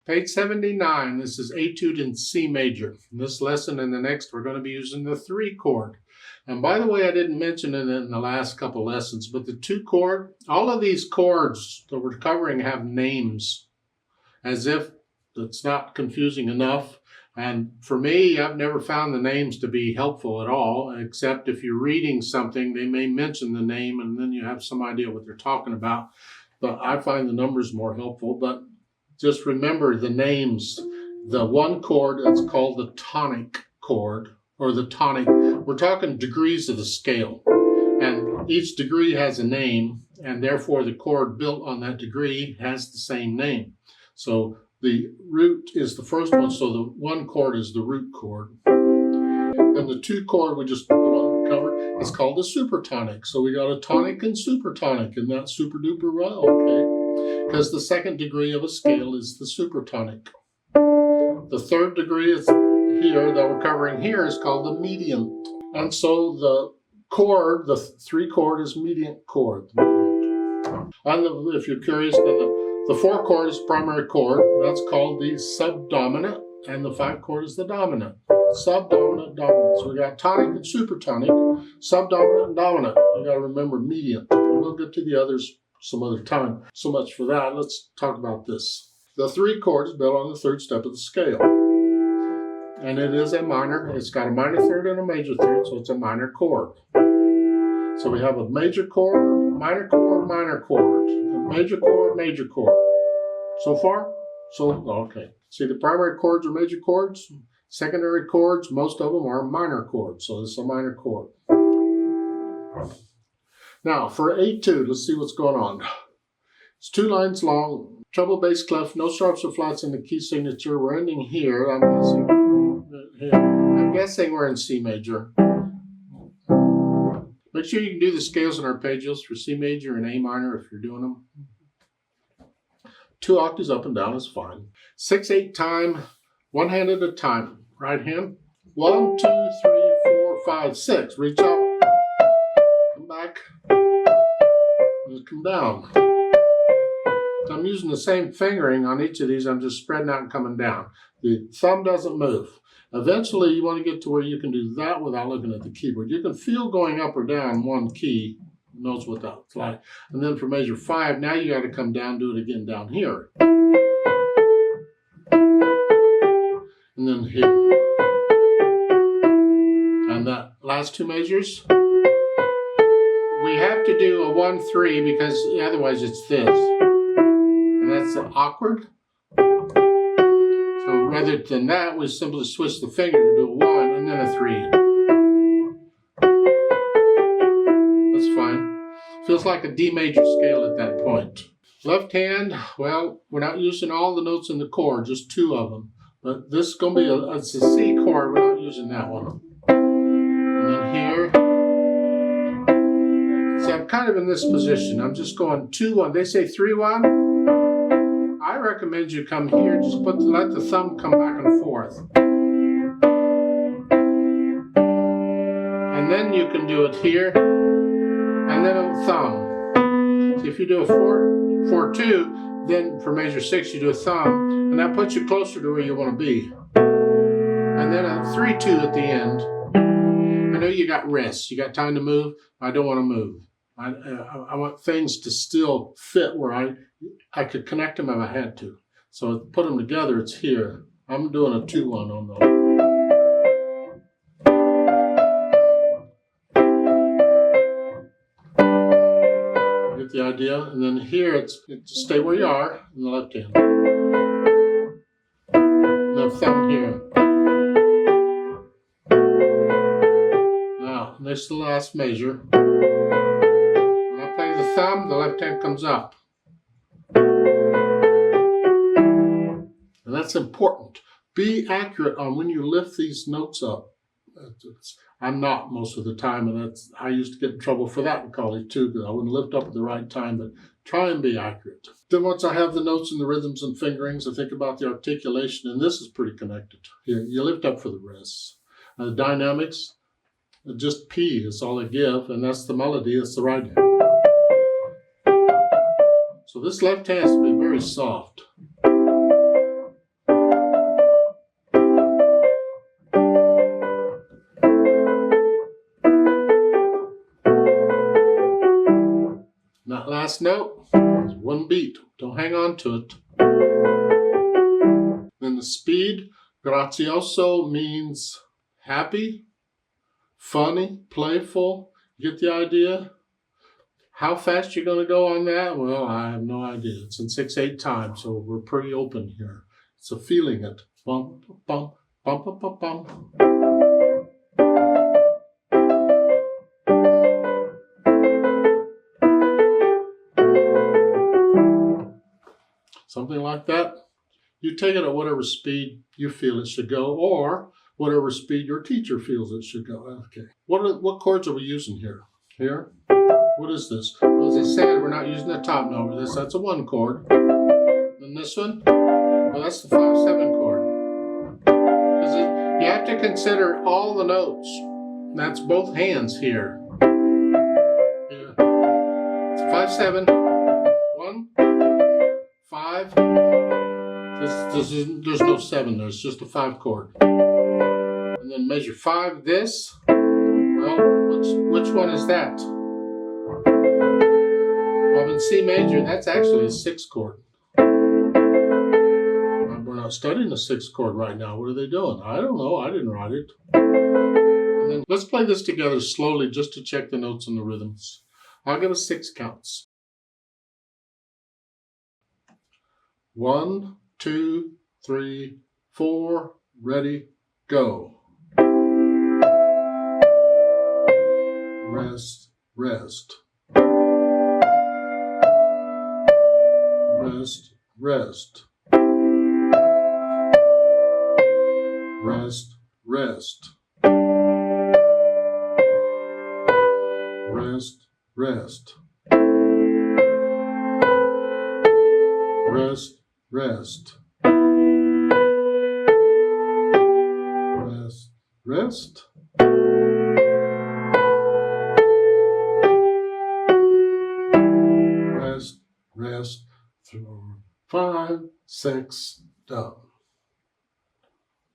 Page 79, this is Etude in C major. In this lesson and the next, we're going to be using the 3 chord. And by the way, I didn't mention it in the last couple lessons, but the 2 chord, all of these chords that we're covering have names, as if it's not confusing enough. And for me, I've never found the names to be helpful at all, except if you're reading something, they may mention the name and then you have some idea what they're talking about. But I find the numbers more helpful. But just remember the names. The 1 chord, that's called the tonic chord, or the tonic. We're talking degrees of the scale. And each degree has a name, and therefore the chord built on that degree has the same name. So the root is the first one, so the 1 chord is the root chord. Then the 2 chord, we just covered, is called the supertonic. So we got a tonic and supertonic, and that's super duper well, okay? Because the 2nd degree of a scale is the supertonic. The 3rd degree is here, that we're covering here, is called the mediant. And so the chord, the 3 chord is mediant chord. And if you're curious, then the 4 chord is primary chord. That's called the subdominant, and the 5 chord is the dominant. Subdominant, dominant. So we got tonic and supertonic, subdominant and dominant. You got to remember mediant. We'll get to the others some other time. So much for that. Let's talk about this. The 3 chord is built on the 3rd step of the scale. And it is a minor. It's got a minor 3rd and a major 3rd, so it's a minor chord. So we have a major chord, minor chord, minor chord. A major chord, major chord. So far? So, okay. See, the primary chords are major chords. Secondary chords, most of them are minor chords. So this is a minor chord. Now, for Etude, let's see what's going on. It's 2 lines long, treble bass clef, no sharps or flats in the key signature. We're ending here. I'm guessing we're in C major. Make sure you can do the scales in arpeggios for C major and A minor if you're doing them. 2 octaves up and down is fine. 6/8 time, 1 hand at a time. Right hand. 1, 2, 3, 4, 5, 6. Reach up. Come back. And come down. So I'm using the same fingering on each of these. I'm just spreading out and coming down. The thumb doesn't move. Eventually, you want to get to where you can do that without looking at the keyboard. You can feel going up or down 1 key. Knows what that's like. And then for measure 5, now you got to come down, do it again down here. And then here. And that last 2 measures, we have to do a 1-3 because otherwise it's this. And that's awkward. So rather than that, we simply switch the finger to do a 1 and then a 3. That's fine. Feels like a D major scale at that point. Left hand, well, we're not using all the notes in the chord, just 2 of them. But this is going to be it's a C chord, we're not using that one. And then here. So I'm kind of in this position. I'm just going 2-1. They say 3-1. I recommend you come here, just let the thumb come back and forth. And then you can do it here, and then a thumb. So if you do a 4-4-2, then for measure 6 you do a thumb, and that puts you closer to where you want to be. And then a 3-2 at the end. I know you got rest, you got time to move. I don't want to move. I want things to still fit where I could connect them if I had to. So put them together, it's here. I'm doing a 2-1 on those. Get the idea? And then here, it's stay where you are in the left hand. And the thumb here. Now, next to the last measure. When I play the thumb, the left hand comes up. And that's important. Be accurate on when you lift these notes up. I'm not most of the time, and I used to get in trouble for that in college too, because I wouldn't lift up at the right time, but try and be accurate. Then once I have the notes and the rhythms and fingerings, I think about the articulation, and this is pretty connected. Here, you lift up for the rest. The dynamics, just P is all I give, and that's the melody, that's the right hand. So this left hand has to be very soft. last note is one beat. Don't hang on to it. Then the speed, grazioso means happy, funny, playful. Get the idea? How fast you're going to go on that? Well, I have no idea. It's in 6/8 time, so we're pretty open here. So feeling it. Bum, bum, bum, bum, bum, bum. Something like that. You take it at whatever speed you feel it should go, or whatever speed your teacher feels it should go. Okay. What chords are we using here? Here? What is this? Well, as I said, we're not using the top note for this. That's a 1 chord. And this one? Well, that's the 5/7 chord. Because you have to consider all the notes. That's both hands here. Here. It's a 5/7. 1, 5. There's no 7 there. It's just a 5 chord. And then measure 5. This. Well, which one is that? Well, in C major, that's actually a 6 chord. We're not studying the 6 chord right now. What are they doing? I don't know. I didn't write it. And then let's play this together slowly just to check the notes and the rhythms. I'll give us 6 counts. 1, 2, 3, 4. Ready, go. Rest, rest. Rest, rest. Rest, rest. Rest, rest. Rest, rest. Rest, rest. Rest, rest. 5, 6, done.